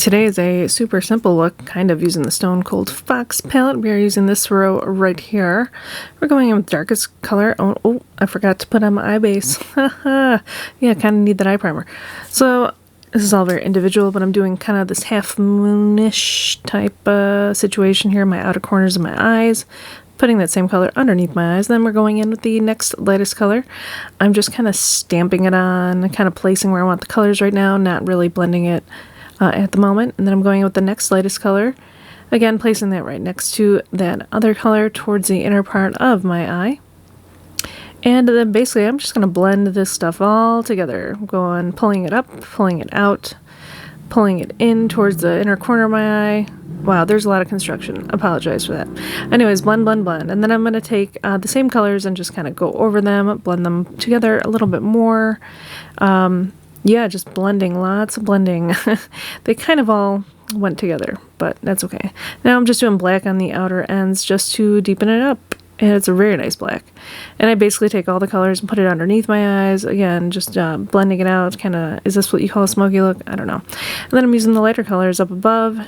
Today is a super simple look, kind of using the Stone Cold Fox palette. We are using this row right here. We're going in with darkest color. Oh, I forgot to put on my eye base. Yeah, kind of need that eye primer. So this is all very individual, but I'm doing kind of this half moonish type situation here. My outer corners of my eyes. Putting that same color underneath my eyes. Then we're going in with the next lightest color. I'm just kind of stamping it on, kind of placing where I want the colors right now, not really blending it at the moment. And then I'm going with the next lightest color. Again, placing that right next to that other color towards the inner part of my eye. And then basically I'm just going to blend this stuff all together. Going, pulling it up, pulling it out, pulling it in towards the inner corner of my eye. Wow, there's a lot of construction. Apologize for that. Anyways, blend, blend, blend. And then I'm going to take the same colors and just kind of go over them, blend them together a little bit more. Yeah, just blending, lots of blending. They kind of all went together, but that's okay. Now I'm just doing black on the outer ends just to deepen it up. And it's a very nice black. And I basically take all the colors and put it underneath my eyes. Again, just blending it out. Kind of, is this what you call a smoky look? I don't know. And then I'm using the lighter colors up above.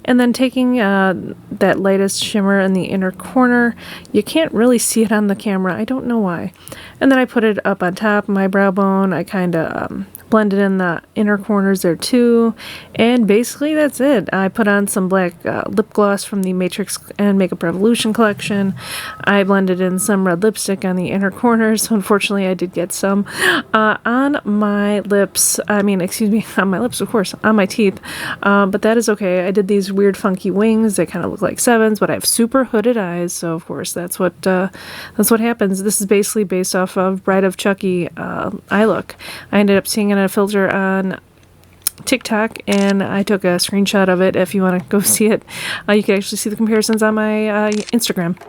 And then taking that lightest shimmer in the inner corner. You can't really see it on the camera. I don't know why. And then I put it up on top of my brow bone. I kind of blended in the inner corners there too, and basically that's it. I put on some black lip gloss from the Matrix and Makeup Revolution collection. I blended in some red lipstick on the inner corners, so unfortunately I did get some on my lips. Excuse me, on my lips, of course, on my teeth, but that is okay. I did these weird funky wings. They kind of look like sevens, but I have super hooded eyes, so of course that's what happens. This is basically based off of Bride of Chucky eye look. I ended up seeing a filter on TikTok and I took a screenshot of it. If you want to go see it, you can actually see the comparisons on my Instagram.